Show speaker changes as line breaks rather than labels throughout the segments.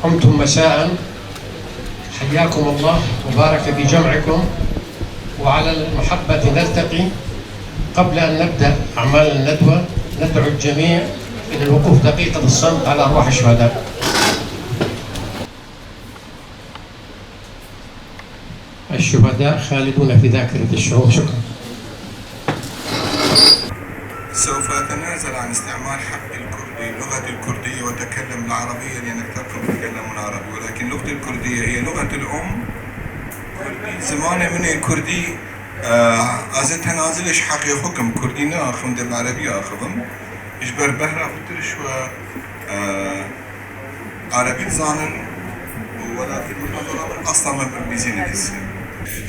قمتم مساء، حياكم الله وبارك في جمعكم. وعلى المحبة نلتقي. قبل أن نبدأ أعمال الندوة ندعو الجميع إلى الوقوف دقيقة الصمت على أرواح الشهداء. الشهداء خالدون في ذاكرة الشعوب. شكرا.
سوف أتنازل عن استعمال حق الكردي، لغة الكردية، وأتكلم العربية لأن أكثركم يتكلمون عربي، ولكن لغة الكردية هي لغة الأم. كردي زمانه من الكردي از تنازلش حق حكم كردي ناخذ بالعربية أخذهم إجبر بهرة فترش و عربي زانن، ولكن أصلا ما بالميزين الاسم.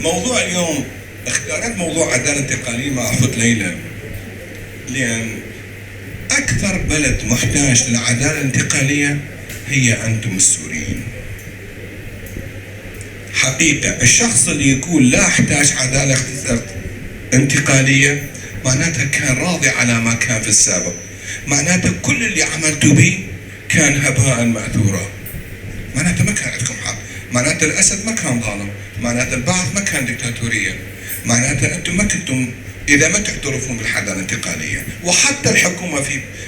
موضوع اليوم اختارت موضوع عدالة انتقالية مع أخت ليلى، لأن أكثر بلد محتاج للعدالة الانتقالية هي أنتم السوريين. حقيقة الشخص اللي يقول لا أحتاج عدالة انتقالية معناتها كان راضي على ما كان في السابق، معناتها كل اللي عملتوا به كان هباء مأثورا، معناتها ما كان عندكم حق، معناتها الأسد ما كان ظالم، معناتها البعث ما كان دكتاتورية، معناتها أنتم ما كنتم إذا ما تعترفون بالعدالة الانتقالية. وحتى الحكومة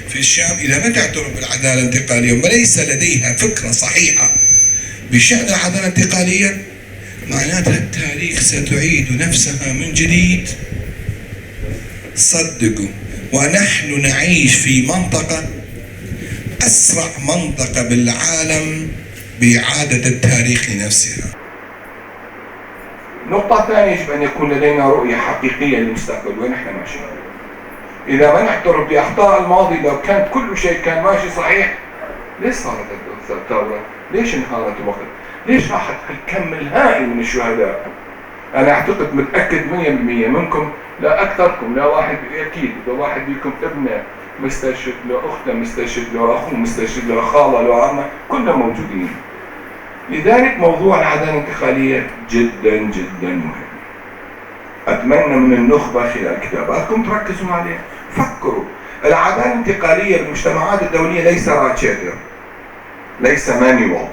في الشام إذا ما تعترف بالعدالة الانتقالية وليس لديها فكرة صحيحة بشأن العدالة الانتقالية معناتها التاريخ ستعيد نفسها من جديد. صدقوا، ونحن نعيش في منطقة أسرع منطقة بالعالم بإعادة التاريخ لنفسها. نقطة ثانية يجب أن يكون لدينا رؤية حقيقية للمستقبل وين احنا ماشيين. إذا ما نعترف بأخطاء الماضي، لو كانت كل شيء كان ماشي صحيح، ليش صارت الثورة؟ ليش انهارت الوقت؟ ليش راحت الكم الهائل من الشهداء؟ أنا أعتقد متأكد 100% منكم، لا أكثركم، لا واحد أكيد، لو واحد فيكم ابنه مستشهد، لو أخته مستشهد، لو أخوه مستشهد، لو خاله، لو عمه، كلنا موجودين. لذلك موضوع العدالة الانتقالية جدا جدا مهم. أتمنى من النخبة خلال كتاباتكم تركزوا عليه. فكروا، العدالة الانتقالية بالمجتمعات الدولية ليس راتشيدر، ليس مانيوال.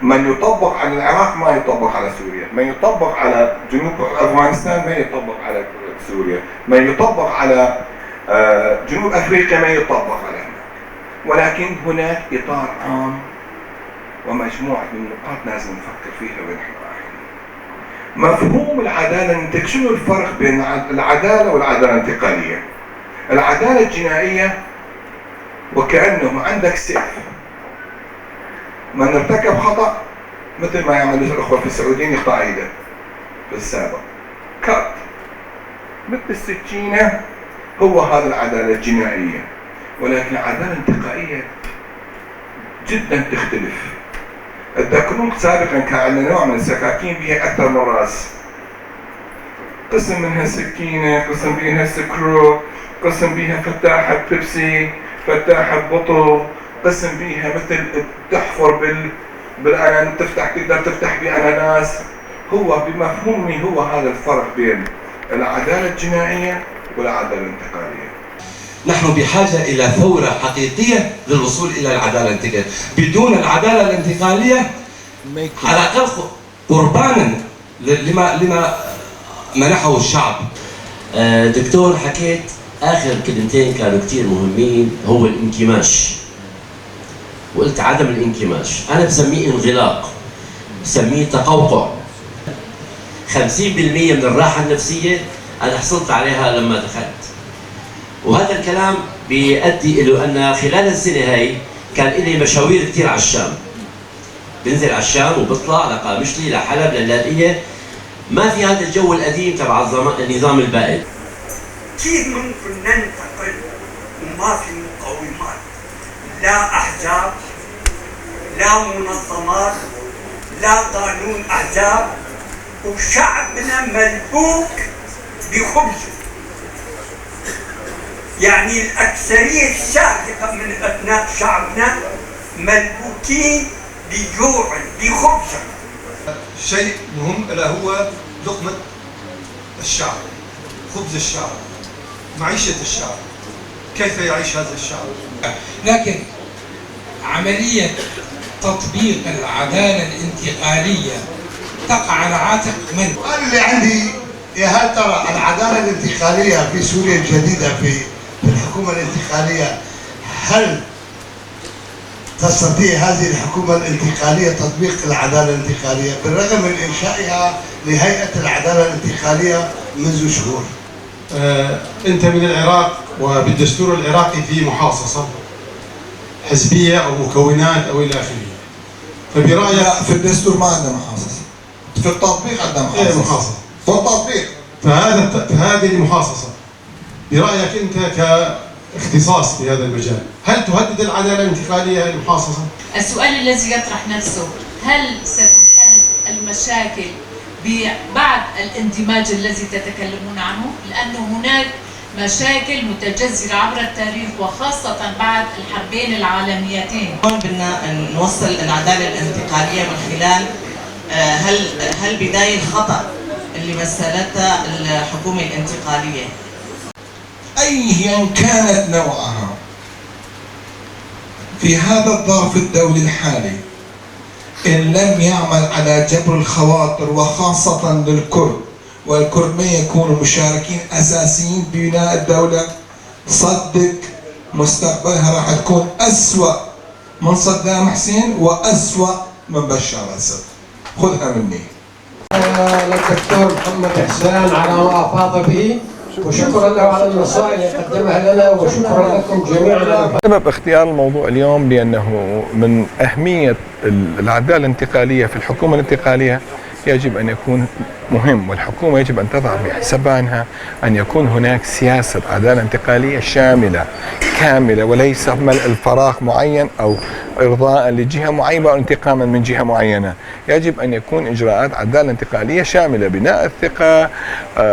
من يطبق على العراق ما يطبق على سوريا، من يطبق على جنوب أفغانستان ما يطبق على سوريا، من يطبق على جنوب أفريقيا ما يطبق على هناك. ولكن هناك إطار عام ومجموعة من النقاط لازم نفكر فيها ونحن رايحين. مفهوم العدالة، شنو الفرق بين العدالة والعدالة الانتقالية؟ العدالة الجنائية وكأنه عندك سيف، من ارتكب خطأ مثل ما يعمل الأخوة في السعوديين يقطع ايده في السابق، كات مثل السكينة، هو هذا العدالة الجنائية. ولكن العدالة الانتقائية جدا تختلف. تذكرون سابقا كان عندنا نوع من السكاكين بها أكثر من رأس، قسم منها سكينة، قسم بها سكرو، قسم بها فتاحة بيبسي، فتاحة بطل، قسم بها مثل تحفر بالأنان، تقدر تفتح بأناناس. هو بمفهومي هو هذا الفرق بين العدالة الجنائية والعدالة الانتقالية.
نحن بحاجة إلى ثورة حقيقية للوصول إلى العدالة الانتقالية. بدون العدالة الانتقالية على الأقل قربانا لما منحه الشعب.
دكتور، حكيت آخر كلمتين كانوا كتير مهمين، هو الانكماش. وقلت عدم الانكماش، أنا بسميه انغلاق، بسميه تقوقع. 50% من الراحة النفسية أنا حصلت عليها لما دخلت. وهذا الكلام بيؤدي إلى أن خلال السنة هاي كان لي مشاوير كتير على الشام. بنزل على الشام وبطلع لقامشلي لحلب للاذقية، ما في هذا الجو القديم تبع النظام البائد.
كيف ممكن ننتقل وما في مقومات؟ لا أحزاب، لا منظمات، لا قانون أحزاب، وشعبنا ملبوك بخبزه. يعني الأكثرية الساحقة من أبناء شعبنا ملبوكين بجوع بخبز.
شيء مهم ألا هو لقمة الشعب، خبز الشعب، معيشة الشعب، كيف يعيش هذا الشعب.
لكن عملية تطبيق العدالة الانتقالية تقع على عاتق من؟
السؤال اللي عندي يا هل ترى العدالة الانتقالية في سوريا الجديدة في الحكومة الانتقالية، هل تستطيع هذه الحكومة الانتقالية تطبيق العدالة الانتقالية بالرغم من إنشائها لهيئة العدالة الانتقالية منذ شهور؟
أنت من العراق وبالدستور العراقي في محاصصة حزبية أو مكونات أو إلى آخره، فبرأيك
في الدستور ما عندنا محاصصة، في التطبيق عندنا محاصصة. في التطبيق
فهذه المحاصصة برأيك أنت كاختصاص في هذا المجال هل تهدد العدالة الانتقالية المحاصصة؟
السؤال الذي يطرح نفسه، هل ستحل المشاكل بعد الاندماج الذي تتكلمون عنه؟ لأنه هناك مشاكل متجذرة عبر التاريخ وخاصة بعد الحربين العالميتين.
بدنا نوصل العدالة الانتقالية من خلال هل بداية الخطأ اللي مثلتها الحكومة الانتقالية
أيا كانت نوعها في هذا الظرف الدولي الحالي، إن لم يعمل على جبر الخواطر وخاصة للكرد، والكرد ما يكونوا مشاركين أساسيين ببناء الدولة، صدق مستقبلها راح تكون أسوأ من صدام حسين وأسوأ من بشار الأسد. خذها مني.
للدكتور محمد إحسان على ما أفاض به، وشكرا له على النصائح اللي قدمها لنا، وشكرا لكم جميعا.
سبب اختيار الموضوع اليوم لأنه من أهمية العدالة الانتقالية في الحكومة الانتقالية يجب أن يكون مهم، والحكومة يجب أن تضع بحسبانها أن يكون هناك سياسة عدالة انتقالية شاملة كاملة، وليس ملء الفراغ معين أو إرضاء لجهة معينة أو انتقاما من جهة معينة. يجب أن يكون إجراءات عدالة انتقالية شاملة، بناء الثقة،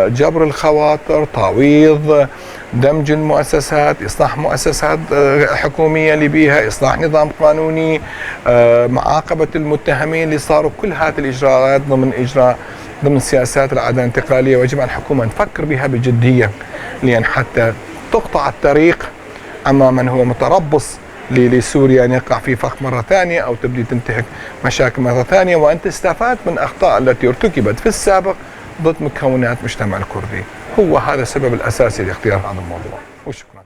جبر الخواطر، تعويض، دمج المؤسسات، إصلاح مؤسسات حكومية اللي بيها، إصلاح نظام قانوني، معاقبة المتهمين اللي صاروا. كل هذه الإجراءات ضمن سياسات العدالة الانتقالية، ويجب على الحكومة أن تفكر بها بجدية، لأن حتى تقطع الطريق أمام من هو متربص لسوريا أن يقع في فخ مرة ثانية أو تبدي تنتهك مشاكل مرة ثانية، وأن تستفاد من أخطاء التي ارتكبت في السابق ضد مكونات مجتمع الكردي. هو هذا السبب الأساسي لاختيار هذا الموضوع، وشكرا.